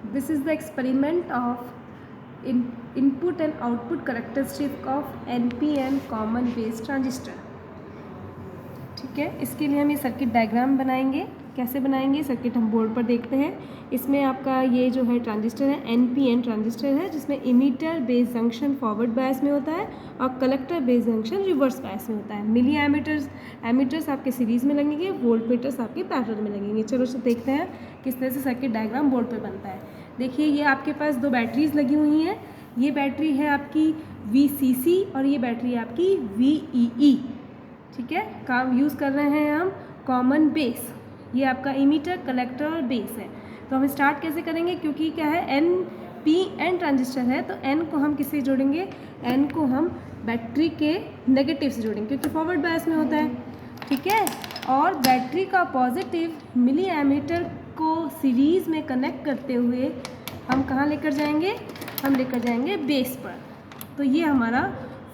This is the experiment of input and output characteristic of NPN common base transistor. ठीक है, इसके लिए हम ये सर्किट डायग्राम बनाएंगे. कैसे बनाएंगे सर्किट हम बोर्ड पर देखते हैं. इसमें आपका ये जो है ट्रांजिस्टर है NPN ट्रांजिस्टर है, जिसमें emitter base junction forward bias में होता है और collector base junction reverse bias में होता है. मिली एमीटर्स आपके सीरीज़ में लगेंगे, वोल्टमीटर्स आपके पैरेलल में लगेंगे. चलो देखते हैं किस तरह से सर्किट डायग्राम बोर्ड पर बनता है. देखिए ये आपके पास दो बैटरीज लगी हुई हैं. ये बैटरी है आपकी VCC और ये बैटरी है आपकी VEE. ठीक है, काम यूज़ कर रहे हैं हम कॉमन बेस. ये आपका इमीटर, कलेक्टर और बेस है. तो हम स्टार्ट कैसे करेंगे, क्योंकि क्या है NPN ट्रांजिस्टर है तो N को हम किससे जोड़ेंगे, N को हम बैटरी के नेगेटिव से जोड़ेंगे क्योंकि फॉरवर्ड बायस में होता है. ठीक है, और बैटरी का पॉजिटिव मिली एमीटर को सीरीज़ में कनेक्ट करते हुए हम कहाँ लेकर जाएंगे, हम लेकर जाएंगे बेस पर. तो ये हमारा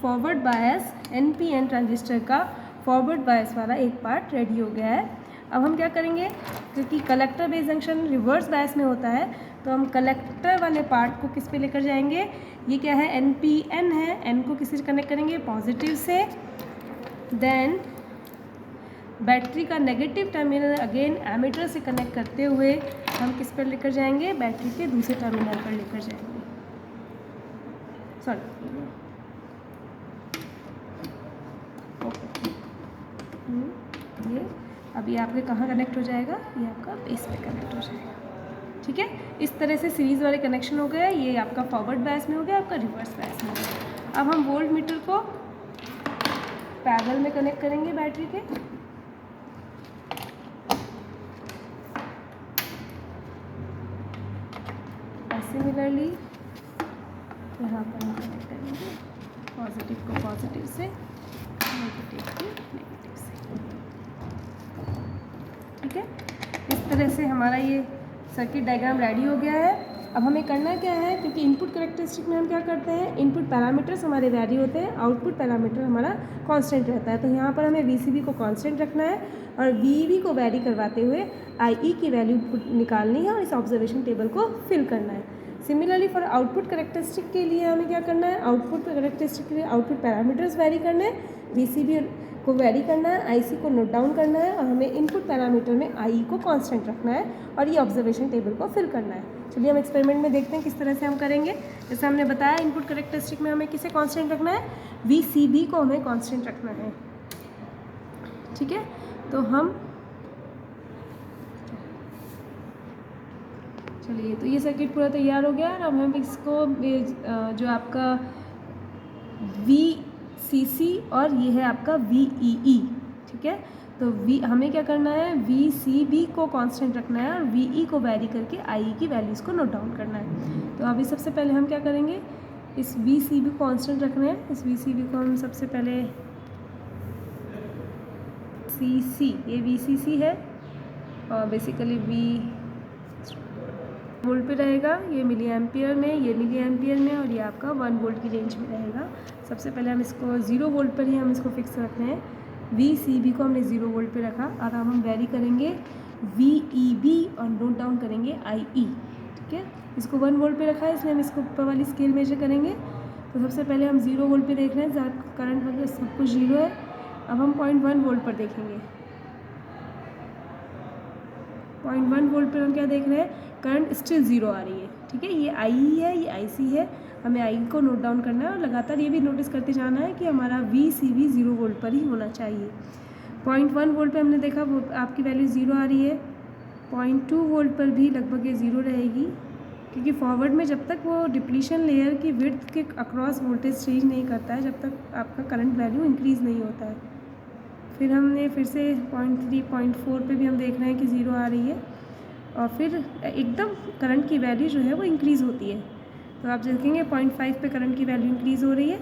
फॉरवर्ड बायस NPN ट्रांजिस्टर का फॉरवर्ड बायस वाला एक पार्ट रेडी हो गया है. अब हम क्या करेंगे, क्योंकि collector base junction reverse bias में होता है तो हम कलेक्टर वाले पार्ट को किस पे लेकर जाएंगे. ये क्या है NPN है, N को किसी से कनेक्ट करेंगे पॉजिटिव से. देन बैटरी का नेगेटिव टर्मिनल अगेन एमीटर से कनेक्ट करते हुए हम किस पर लेकर जाएंगे, बैटरी के दूसरे टर्मिनल पर लेकर जाएंगे. सॉरी ये अभी आपके कहाँ कनेक्ट हो जाएगा, ये आपका बेस पे कनेक्ट हो जाएगा. ठीक है, इस तरह से सीरीज़ वाले कनेक्शन हो गया. ये आपका फॉरवर्ड बायस में हो गया, आपका रिवर्स बायस में हो गया. अब हम वोल्ट मीटर को पैरेलल में कनेक्ट करेंगे बैटरी के. सिमिलरली यहाँ पर हम कनेक्ट करेंगे पॉजिटिव को पॉजिटिव से, नेगेटिव को नेगेटिव से. ठीक है, इस तरह से हमारा ये सर्किट डायग्राम रेडी हो गया है. अब हमें करना क्या है, क्योंकि इनपुट कैरेक्टरिस्टिक में हम क्या करते हैं, इनपुट पैरामीटर्स हमारे वैरी होते हैं, आउटपुट पैरामीटर हमारा कांस्टेंट रहता है. तो यहाँ पर हमें VCB को कांस्टेंट रखना है और VEB को वैरी करवाते हुए IE की वैल्यू निकालनी है और इस ऑब्जर्वेशन टेबल को फिल करना है. सिमिलरली फॉर आउटपुट कैरेक्टरिस्टिक के लिए हमें क्या करना है, आउटपुट कैरेक्टरिस्टिक के लिए आउटपुट पैरामीटर्स वैरी करना है, VCB को वैरी करना है, IC को नोट डाउन करना है और हमें इनपुट पैरामीटर में IE को कांस्टेंट रखना है और ये ऑब्जर्वेशन टेबल को फिल करना है. चलिए हम एक्सपेरिमेंट में देखते हैं किस तरह से हम करेंगे. जैसे हमने बताया इनपुट कैरेक्टरिस्टिक में हमें किसे कांस्टेंट रखना है, VCB को हमें कांस्टेंट रखना है. ठीक है, तो हम चलिए, तो ये सर्किट पूरा तैयार हो गया. अब हम इसको जो आपका VCC और ये है आपका VEE. ठीक है, तो हमें क्या करना है, VCB को कांस्टेंट रखना है और VE को वैरी करके IE की वैल्यूज़ को नोट डाउन करना है. तो अभी सबसे पहले हम क्या करेंगे, इस VCB को कांस्टेंट रखना है. इस VCB को हम सबसे पहले CC, ये VCC है और बेसिकली V वोल्ट पे रहेगा, ये मिली एम्पियर में, ये मिली एम्पियर में और ये आपका 1 वोल्ट की रेंज में रहेगा. सबसे पहले हम इसको 0 वोल्ट पर ही हम इसको फिक्स रख रहे हैं. VCB को हमने 0 वोल्ट पे रखा और अब हम वैरी करेंगे VEB और नोट डाउन करेंगे IE. ठीक है, इसको 1 वोल्ट पे रखा है इसलिए हम इसको ऊपर वाली स्केल मेजर करेंगे. तो सबसे पहले हम 0 वोल्ट पे देख रहे हैं, करंट वगैरह सब कुछ 0 है. अब हम 0.1 वोल्ट पर देखेंगे. 0.1 वोल्ट पर हम क्या देख रहे हैं, करंट स्टिल 0 आ रही है. ठीक है, ये IE है, ये IC है. हमें IE को नोट डाउन करना है और लगातार ये भी नोटिस करते जाना है कि हमारा VCB 0 वोल्ट पर ही होना चाहिए. 0.1 वोल्ट पे हमने देखा वो आपकी वैल्यू 0 आ रही है. 0.2 वोल्ट पर भी लगभग ये 0 रहेगी, क्योंकि फॉरवर्ड में जब तक वो डिप्लीशन लेयर की विड्थ के अक्रॉस वोल्टेज चेंज नहीं करता है, जब तक आपका करंट वैल्यू इंक्रीज़ नहीं होता है. फिर हमने फिर से 0.3 0.4 पे भी हम देख रहे हैं कि 0 आ रही है और फिर एकदम करंट की वैल्यू जो है वो इंक्रीज़ होती है. तो आप देखेंगे 0.5 पे करंट की वैल्यू इंक्रीज़ हो रही है,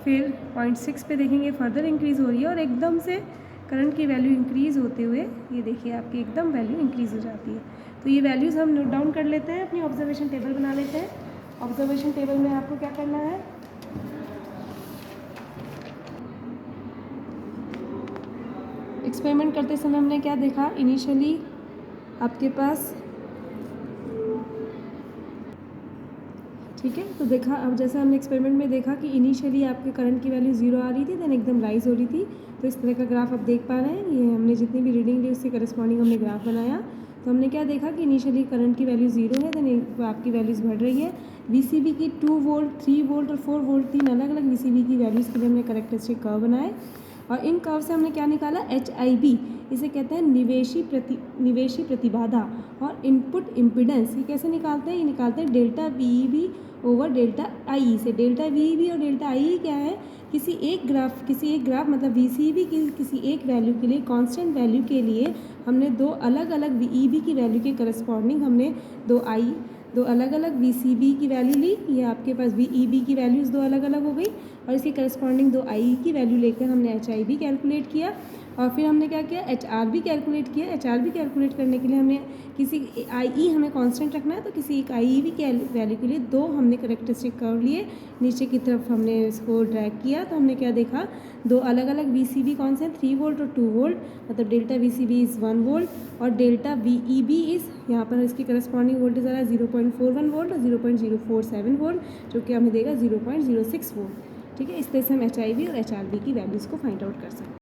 फिर 0.6 पे देखेंगे फर्दर इंक्रीज़ हो रही है और एकदम से करंट की वैल्यू इंक्रीज़ होते हुए ये देखिए आपकी एकदम वैल्यू इंक्रीज़ हो जाती है. तो ये वैल्यूज़ हम नोट डाउन कर लेते हैं, अपनी ऑब्जर्वेशन टेबल बना लेते हैं. ऑब्जर्वेशन टेबल में आपको क्या करना है, एक्सपेरिमेंट करते समय हमने क्या देखा, इनिशियली आपके पास ठीक है। तो देखा, अब जैसे हमने एक्सपेरिमेंट में देखा कि इनिशियली आपके करंट की वैल्यू 0 आ रही थी, देन एकदम राइज हो रही थी। तो इस तरह का ग्राफ आप देख पा रहे हैं। ये हमने जितनी भी रीडिंग ली उससे करस्पॉन्डिंग हमने ग्राफ बनाया। तो हमने क्या देखा कि इनिशियली करंट की वैल्यू 0 है, देन आपकी वैल्यूज़ बढ़ रही है। VCB की 2 वोल्ट, 3 वोल्ट और 4 वोल्ट, 3 अलग अलग VCB की वैल्यूज़ के लिए हमने करेक्टरिस्टिक कर्व बनाए। और इन कर्व से हमने क्या निकाला, HIB, इसे कहते हैं निवेशी प्रतिबाधा और इनपुट इम्पिडेंस। ये कैसे निकालते हैं, ये निकालते हैं delta VEB over delta IE से। डेल्टा VEB और डेल्टा IE क्या है, किसी एक ग्राफ मतलब VCB की किसी एक वैल्यू के लिए, कांस्टेंट वैल्यू के लिए हमने दो अलग अलग VEB की वैल्यू के करस्पॉन्डिंग हमने दो अलग अलग VCB की वैल्यू ली। ये आपके पास VEB की वैल्यूज़ दो अलग अलग हो गई, और इसके करस्पॉन्डिंग दो IE की वैल्यू लेकर हमने HIB कैलकुलेट किया। और फिर हमने क्या किया, HRB कैलकुलेट किया। HRB कैलकुलेट करने के लिए हमने किसी IE हमें कांस्टेंट रखना है, तो किसी एक IEB के वैल्यू के लिए दो हमने करेक्टरिस्टिक कर्व लिए, नीचे की तरफ हमने इसको ड्रैग किया। तो हमने क्या देखा, दो अलग अलग VCB कौन से हैं, 3 वोल्ट और 2 वोल्ट, मतलब डेल्टा VCB इज़ 1 वोल्ट और डेल्टा VEB इज़, यहाँ पर इसकी करस्पॉन्डिंग वोल्टेज आ रहा है 0.41 वोल्ट और 0.047 वोल्ट, जो कि हमें देगा 0.06 वोल्ट। ठीक है, इस तरह से हम HIB और HRB की वैल्यूज़ को फाइंड आउट कर सकते हैं।